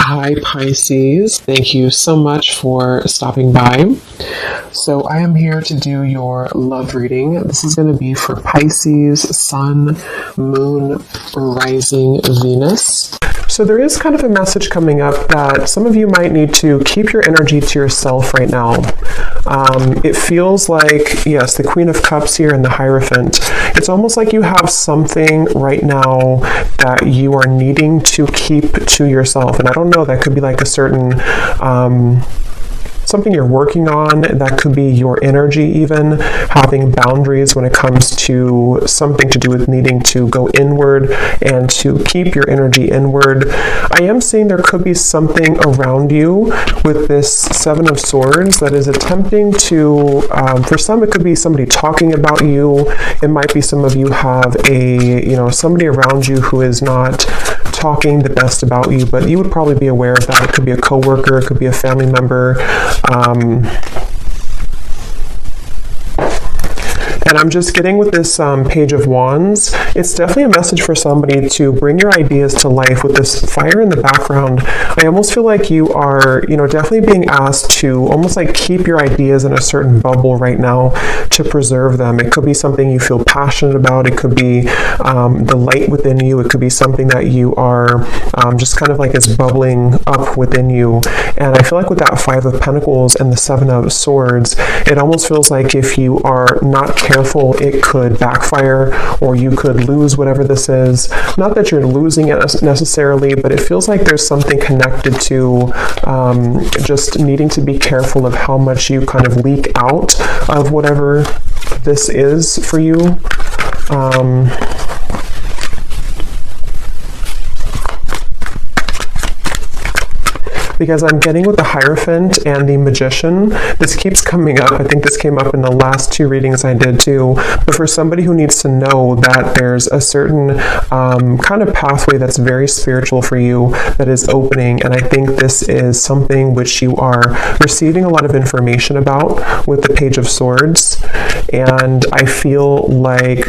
Hi, Pisces. Thank you so much for stopping by. So I am here to do your love reading. This is going to be for Pisces, Sun, Moon, Rising, Venus. So there is kind of a message coming up that some of you might need to keep your energy to yourself right now. It feels like, yes, the Queen of Cups here and the Hierophant. It's almost like you have something right now that you are needing to keep to yourself. And I don't know, that could be like a certain something you're working on. That could be your energy, even having boundaries when it comes to something to do with needing to go inward and to keep your energy inward. I am seeing there could be something around you with this Seven of Swords that is attempting to, for some it could be somebody talking about you. It might be some of you have somebody around you who is not talking the best about you, but you would probably be aware of that. It could be a coworker, it could be a family member. And I'm just getting with this Page of Wands, it's definitely a message for somebody to bring your ideas to life with this fire in the background. I almost feel like you are, definitely being asked to almost like keep your ideas in a certain bubble right now to preserve them. It could be something you feel passionate about. It could be the light within you. It could be something that you are just kind of like is bubbling up within you. And I feel like with that Five of Pentacles and the Seven of Swords, it almost feels like if you are not careful, it could backfire, or you could lose whatever this is. Not that you're losing it necessarily, but it feels like there's something connected to just needing to be careful of how much you kind of leak out of whatever this is for you. Because I'm getting with the Hierophant and the Magician. This keeps coming up. I think this came up in the last two readings I did too. But for somebody who needs to know that there's a certain kind of pathway that's very spiritual for you that is opening, and I think this is something which you are receiving a lot of information about with the Page of Swords. And I feel like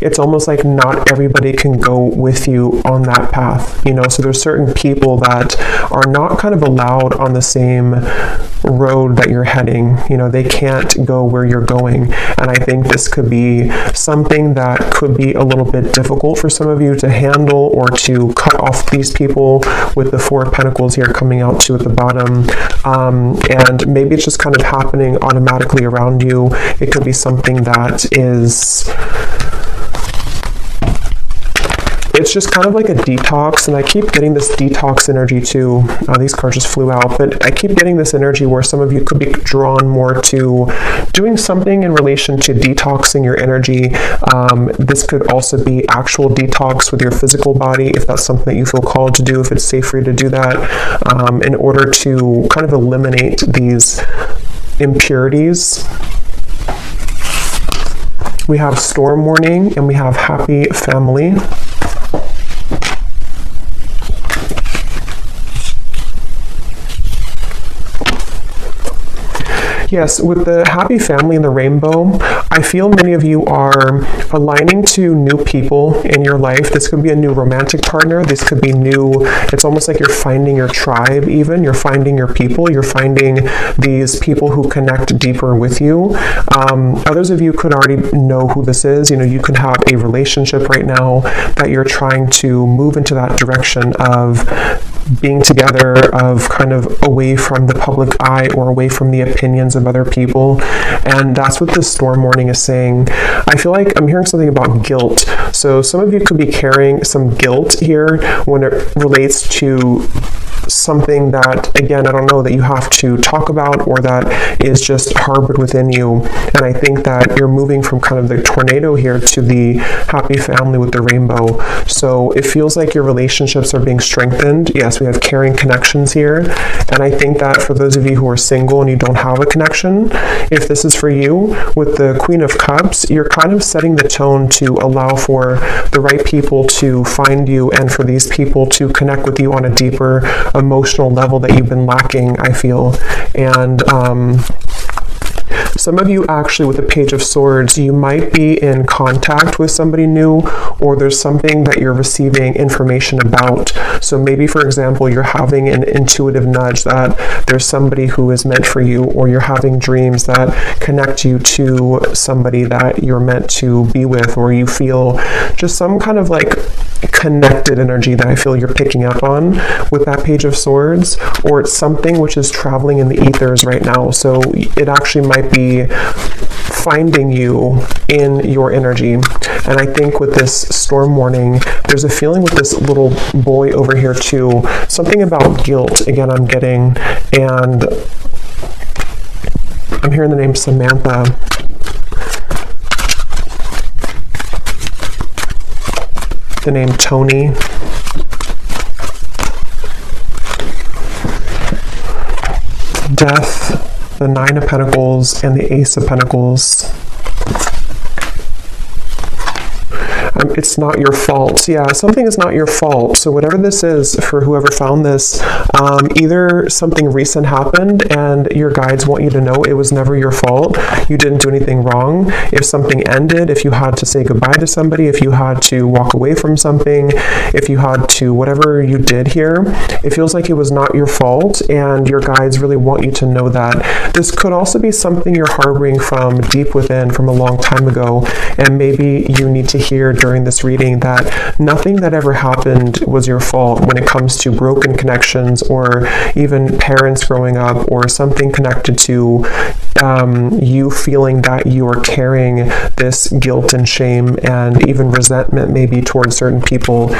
it's almost like not everybody can go with you on that path, so there's certain people that are not kind of allowed on the same road that you're heading. They can't go where you're going. And I think this could be something that could be a little bit difficult for some of you to handle, or to cut off these people with the Four of Pentacles here coming out too at the bottom. And maybe it's just kind of happening automatically around you. It could be something that is, it's just kind of like a detox, and I keep getting this detox energy too. These cards just flew out, but I keep getting this energy where some of you could be drawn more to doing something in relation to detoxing your energy. This could also be actual detox with your physical body, if that's something that you feel called to do, if it's safe for you to do that, in order to kind of eliminate these impurities. We have Storm Warning and we have Happy Family. Yes, with the Happy Family and the Rainbow, I feel many of you are aligning to new people in your life. This could be a new romantic partner. This could be new. It's almost like you're finding your tribe even. You're finding your people. You're finding these people who connect deeper with you. Others of you could already know who this is. You could have a relationship right now that you're trying to move into that direction of being together, of kind of away from the public eye or away from the opinions of other people. And that's what this Storm Warning is saying. I feel like I'm hearing something about guilt. So some of you could be carrying some guilt here when it relates to something that, again, I don't know, that you have to talk about, or that is just harbored within you. And I think that you're moving from kind of the tornado here to the Happy Family with the Rainbow. So it feels like your relationships are being strengthened. Yes, we have caring connections here. And I think that for those of you who are single and you don't have a connection, if this is for you, with the Queen of Cups, you're kind of setting the tone to allow for the right people to find you, and for these people to connect with you on a deeper emotional level that you've been lacking, I feel. And Some of you actually with the Page of Swords, you might be in contact with somebody new, or there's something that you're receiving information about. So maybe, for example, you're having an intuitive nudge that there's somebody who is meant for you, or you're having dreams that connect you to somebody that you're meant to be with, or you feel just some kind of like connected energy that I feel you're picking up on with that Page of Swords, or it's something which is traveling in the ethers right now. So it actually might be finding you in your energy. And I think with this storm warning, there's a feeling with this little boy over here too, something about guilt, again, I'm getting, and I'm hearing the name Samantha. The name Tony. Death, the Nine of Pentacles, and the Ace of Pentacles. It's not your fault. Yeah, something is not your fault. So whatever this is, for whoever found this, either something recent happened and your guides want you to know it was never your fault. You didn't do anything wrong. If something ended, if you had to say goodbye to somebody, if you had to walk away from something, if you had to, whatever you did here, it feels like it was not your fault, and your guides really want you to know that. This could also be something you're harboring from deep within from a long time ago, and maybe you need to hear during this reading that nothing that ever happened was your fault when it comes to broken connections, or even parents growing up, or something connected to you feeling that you are carrying this guilt and shame and even resentment maybe towards certain people.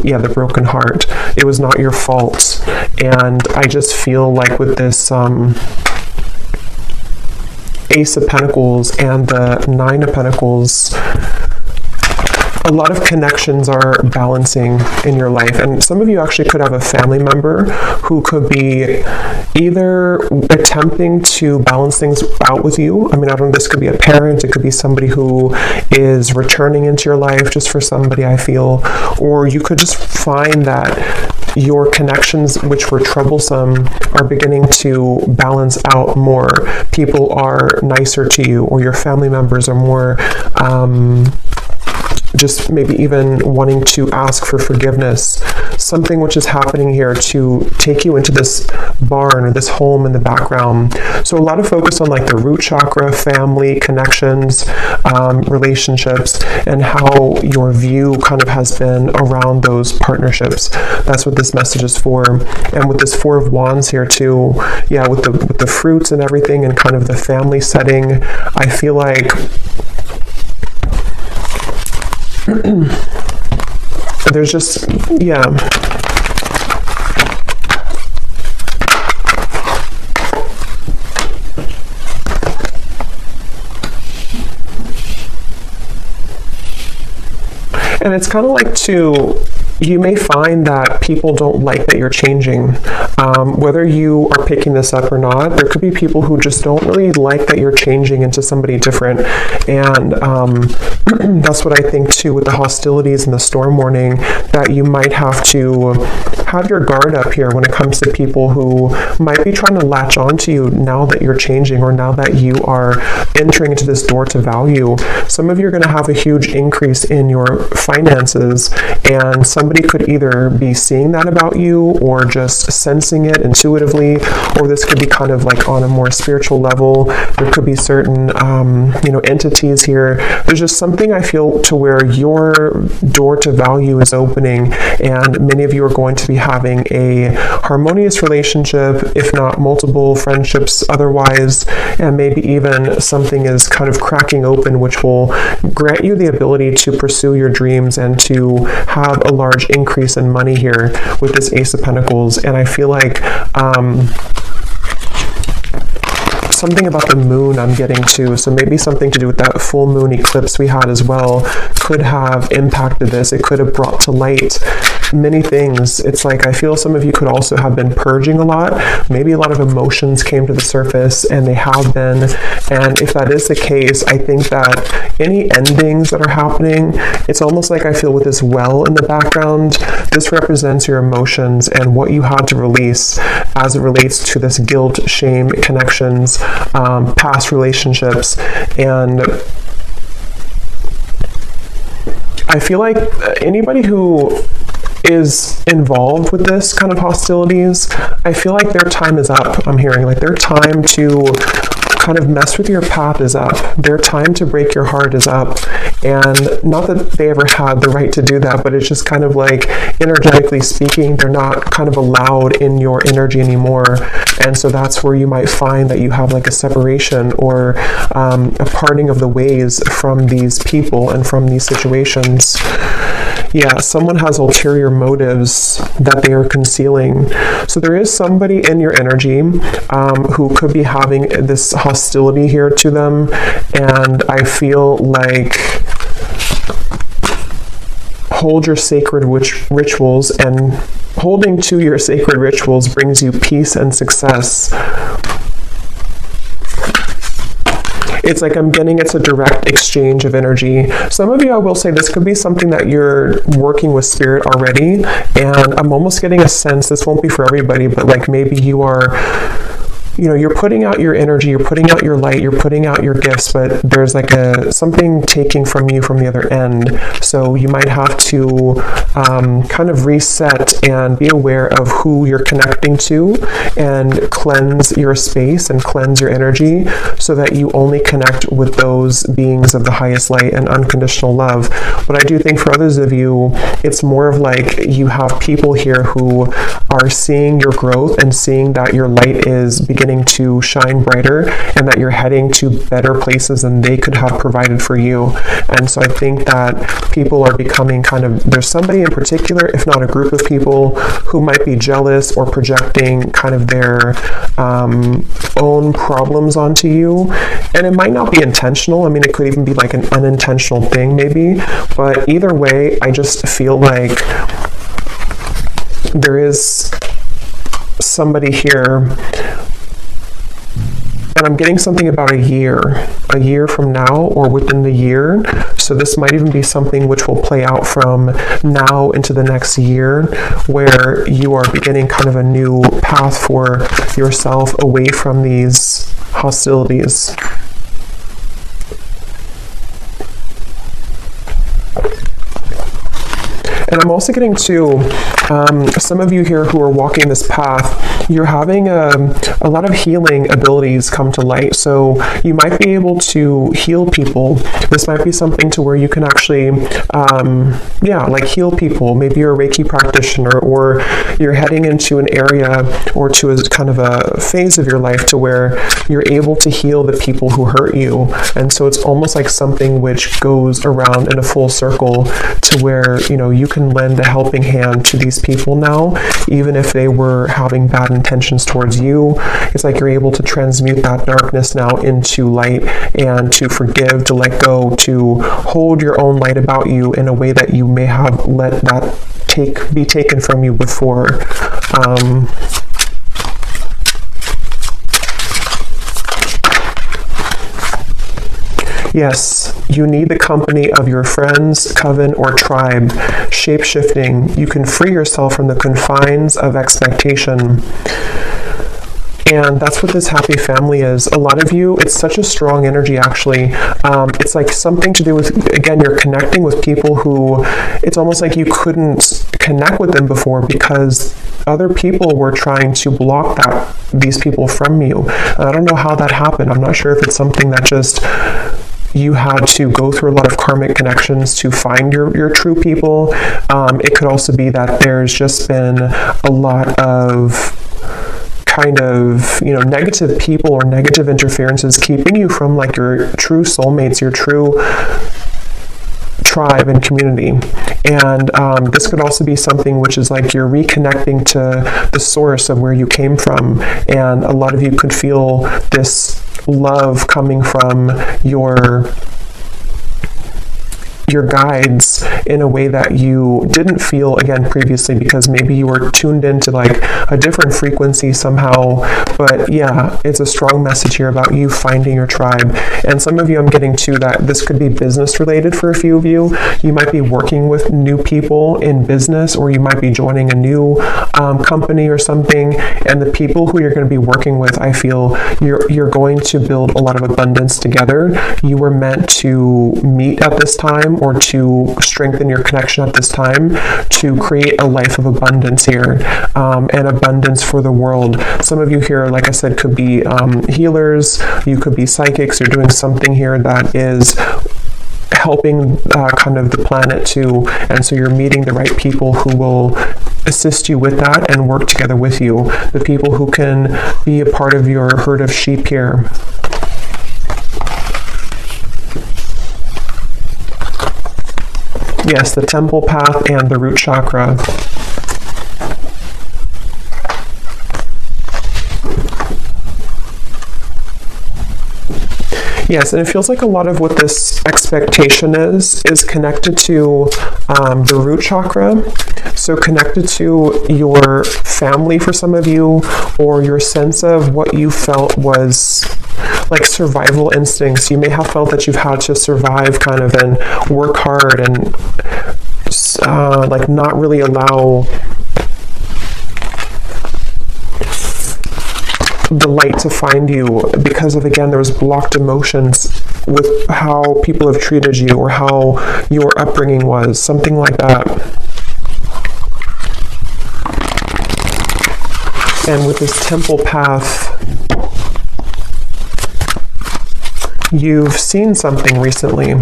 Yeah, the broken heart. It was not your fault. And I just feel like with this Ace of Pentacles and the Nine of Pentacles, a lot of connections are balancing in your life, and some of you actually could have a family member who could be either attempting to balance things out with you. I mean, I don't know, this could be a parent, it could be somebody who is returning into your life just for somebody, I feel, or you could just find that your connections, which were troublesome, are beginning to balance out more. People are nicer to you, or your family members are more just maybe even wanting to ask for forgiveness. Something which is happening here to take you into this barn or this home in the background. So a lot of focus on like the root chakra, family, connections, relationships, and how your view kind of has been around those partnerships. That's what this message is for. And with this Four of Wands here too, yeah, with the fruits and everything, and kind of the family setting, I feel like there's just, yeah. And it's kind of like you may find that people don't like that you're changing. Whether you are picking this up or not, there could be people who just don't really like that you're changing into somebody different. And that's what I think too with the hostilities and the storm warning, that you might have to have your guard up here when it comes to people who might be trying to latch onto you now that you're changing, or now that you are entering into this door to value. Some of you are going to have a huge increase in your finances, and somebody could either be seeing that about you, or just sensing it intuitively, or this could be kind of like on a more spiritual level. There could be certain entities here. There's just something I feel to where your door to value is opening, and many of you are going to be having a harmonious relationship, if not multiple friendships otherwise, and maybe even something is kind of cracking open, which will grant you the ability to pursue your dreams and to have a large increase in money here with this Ace of Pentacles. And I feel like something about the moon I'm getting too, so maybe something to do with that full moon eclipse we had as well could have impacted this. It could have brought to light many things. It's like, I feel some of you could also have been purging a lot. Maybe a lot of emotions came to the surface, and they have been. And if that is the case, I think that any endings that are happening, it's almost like I feel with this well in the background, this represents your emotions and what you had to release as it relates to this guilt, shame, connections, past relationships. And I feel like anybody who is involved with this kind of hostilities, I feel like their time is up. I'm hearing like their time to kind of mess with your path is up. Their time to break your heart is up. And not that they ever had the right to do that, but it's just kind of like, energetically speaking, they're not kind of allowed in your energy anymore. And so that's where you might find that you have like a separation or a parting of the ways from these people and from these situations. Yeah, someone has ulterior motives that they are concealing. So there is somebody in your energy who could be having this hostility here to them. And I feel like, hold your sacred rituals, and holding to your sacred rituals brings you peace and success. It's like I'm getting it's a direct exchange of energy. Some of you, I will say, this could be something that you're working with spirit already, and I'm almost getting a sense, this won't be for everybody, but like maybe you are, you know, you're putting out your energy, you're putting out your light, you're putting out your gifts, but there's like something taking from you from the other end. So you might have to kind of reset and be aware of who you're connecting to, and cleanse your space and cleanse your energy so that you only connect with those beings of the highest light and unconditional love. But I do think for others of you, it's more of like you have people here who are seeing your growth and seeing that your light is beginning to shine brighter, and that you're heading to better places than they could have provided for you. And so I think that people are becoming kind of, there's somebody in particular, if not a group of people, who might be jealous or projecting kind of their own problems onto you. And it might not be intentional. I mean, it could even be like an unintentional thing maybe, but either way, I just feel like there is somebody here, and I'm getting something about a year from now, or within the year. So this might even be something which will play out from now into the next year, where you are beginning kind of a new path for yourself away from these hostilities. And I'm also getting to some of you here who are walking this path, you're having a lot of healing abilities come to light. So you might be able to heal people. This might be something to where you can actually, like heal people. Maybe you're a Reiki practitioner, or you're heading into an area or to a kind of a phase of your life to where you're able to heal the people who hurt you. And so it's almost like something which goes around in a full circle to where, you know, you can lend a helping hand to these people now, even if they were having bad intentions towards you. It's like you're able to transmute that darkness now into light, and to forgive, to let go, to hold your own light about you in a way that you may have let that be taken from you before. Yes, you need the company of your friends, coven, or tribe. Shape-shifting, you can free yourself from the confines of expectation. And that's what this happy family is. A lot of you, it's such a strong energy, actually. It's like something to do with, again, you're connecting with people who, it's almost like you couldn't connect with them before because other people were trying to block these people from you. And I don't know how that happened. I'm not sure if it's something that just, you had to go through a lot of karmic connections to find your true people. It could also be that there's just been a lot of kind of, you know, negative people or negative interferences keeping you from like your true soulmates, your true tribe and community. And this could also be something which is like you're reconnecting to the source of where you came from. And a lot of you could feel this love coming from your your guides in a way that you didn't feel, again, previously, because maybe you were tuned into like a different frequency somehow. But yeah, it's a strong message here about you finding your tribe. And some of you, I'm getting to that this could be business related for a few of you. You might be working with new people in business, or you might be joining a new company or something. And the people who you're going to be working with, I feel you're going to build a lot of abundance together. You were meant to meet at this time, or to strengthen your connection at this time, to create a life of abundance here, and abundance for the world. Some of you here, like I said, could be healers, you could be psychics, you're doing something here that is helping kind of the planet too, and so you're meeting the right people who will assist you with that and work together with you, the people who can be a part of your herd of sheep here. Yes, the temple path and the root chakra. Yes, and it feels like a lot of what this expectation is connected to the root chakra. So connected to your family for some of you, or your sense of what you felt was like survival instincts. You may have felt that you've had to survive kind of and work hard and like not really allow the light to find you, because of, again, there was blocked emotions with how people have treated you or how your upbringing was, something like that. And with this temple path, you've seen something recently.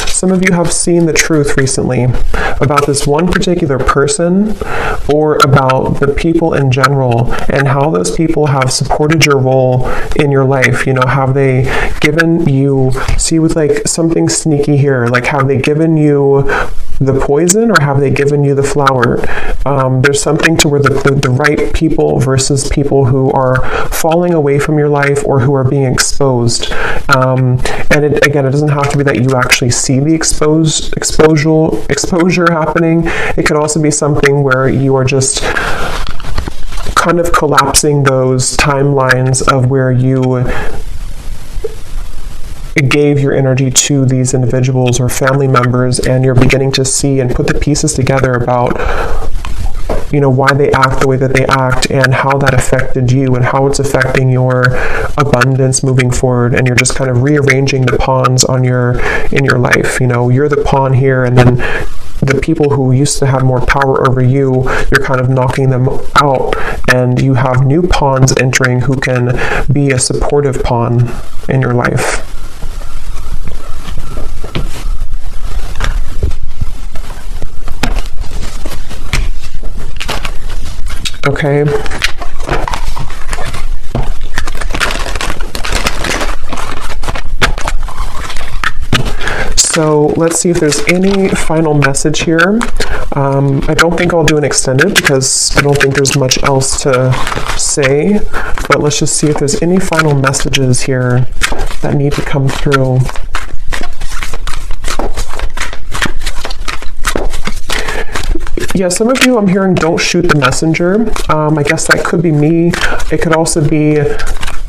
Some of you have seen the truth recently about this one particular person, or about the people in general, and how those people have supported your role in your life. You know, have they given you, see with like something sneaky here, like have they given you the poison, or have they given you the flower? There's something to where the right people versus people who are falling away from your life, or who are being exposed. And again, it doesn't have to be that you actually see the exposure happening. It could also be something where you are just kind of collapsing those timelines of where you gave your energy to these individuals or family members, and you're beginning to see and put the pieces together about, you know, why they act the way that they act, and how that affected you, and how it's affecting your abundance moving forward. And you're just kind of rearranging the pawns in your life. You know, you're the pawn here, and then the people who used to have more power over you, you're kind of knocking them out, and you have new pawns entering who can be a supportive pawn in your life. Okay. So let's see if there's any final message here. I don't think I'll do an extended, because I don't think there's much else to say, but let's just see if there's any final messages here that need to come through. Yeah, some of you I'm hearing don't shoot the messenger. I guess that could be me. It could also be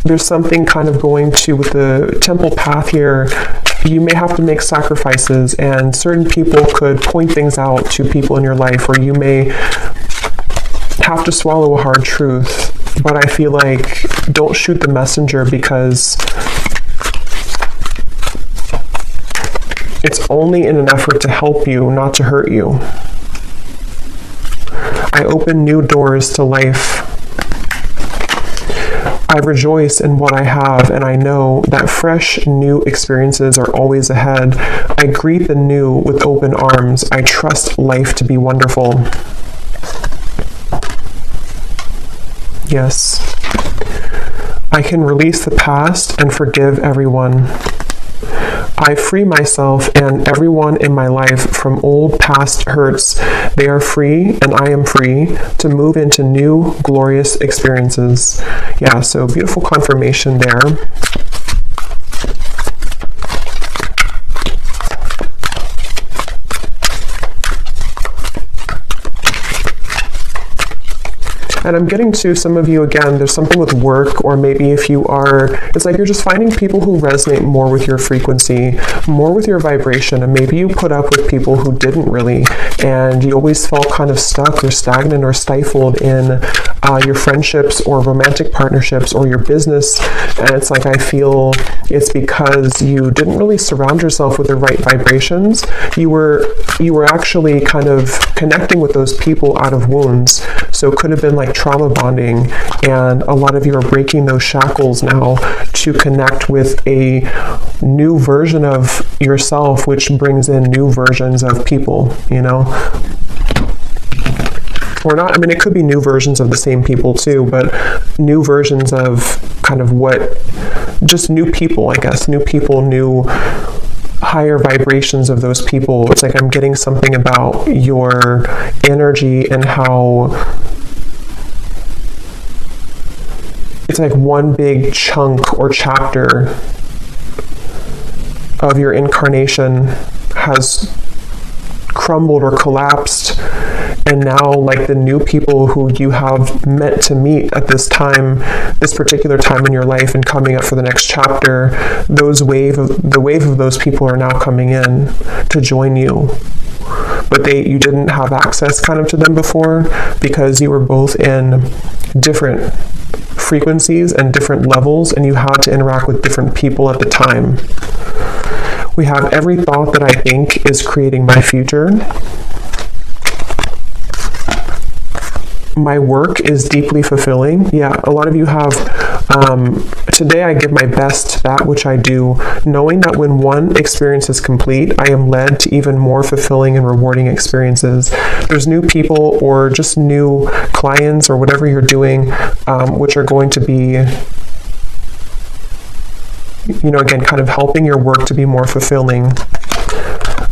there's something kind of going to with the temple path here. You may have to make sacrifices, and certain people could point things out to people in your life, or you may have to swallow a hard truth. But I feel like don't shoot the messenger, because it's only in an effort to help you, not to hurt you. I open new doors to life. I rejoice in what I have, and I know that fresh, new experiences are always ahead. I greet the new with open arms. I trust life to be wonderful. Yes. I can release the past and forgive everyone. I free myself and everyone in my life from old past hurts. They are free, and I am free to move into new, glorious experiences. Yeah, so beautiful confirmation there. And I'm getting to some of you, again, there's something with work, or maybe if you are, it's like you're just finding people who resonate more with your frequency, more with your vibration, and maybe you put up with people who didn't really, and you always felt kind of stuck or stagnant or stifled in your friendships or romantic partnerships or your business. And it's like, I feel it's because you didn't really surround yourself with the right vibrations. You were actually kind of connecting with those people out of wounds. So it could have been like trauma bonding, and a lot of you are breaking those shackles now to connect with a new version of yourself, which brings in new versions of people, you know? Or not, I mean, it could be new versions of the same people too, but new versions of kind of just new people, I guess. New people, new higher vibrations of those people. It's like I'm getting something about your energy and how it's like one big chunk or chapter of your incarnation has crumbled or collapsed, and now like the new people who you have meant to meet at this time, this particular time in your life, and coming up for the next chapter, the wave of those people are now coming in to join you. But you didn't have access kind of to them before because you were both in different frequencies and different levels, and you had to interact with different people at the time. We have every thought that I think is creating my future. My work is deeply fulfilling. Yeah, a lot of you have, today I give my best to that which I do, knowing that when one experience is complete, I am led to even more fulfilling and rewarding experiences. There's new people or just new clients or whatever you're doing, which are going to be, you know, again, kind of helping your work to be more fulfilling.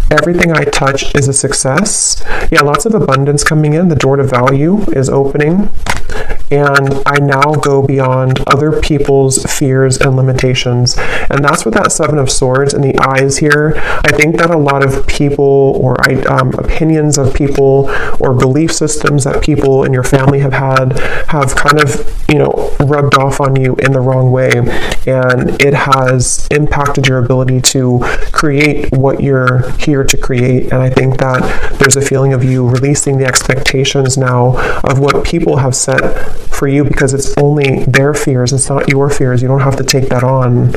Everything I touch is a success. Yeah, lots of abundance coming in. The door to value is opening. And I now go beyond other people's fears and limitations. And that's what that Seven of Swords and the eyes here. I think that a lot of people or opinions of people or belief systems that people in your family have had have kind of, you know, rubbed off on you in the wrong way. And it has impacted your ability to create what you're here to create. And I think that there's a feeling of you releasing the expectations now of what people have set for you, because it's only their fears, it's not your fears. You don't have to take that on.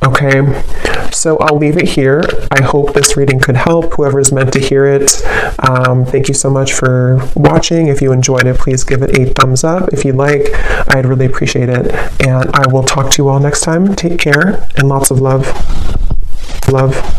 Okay, so I'll leave it here. I hope this reading could help whoever's meant to hear it. Thank you so much for watching. If you enjoyed it, please give it a thumbs up. If you like, I'd really appreciate it. And I will talk to you all next time. Take care and lots of love. Love.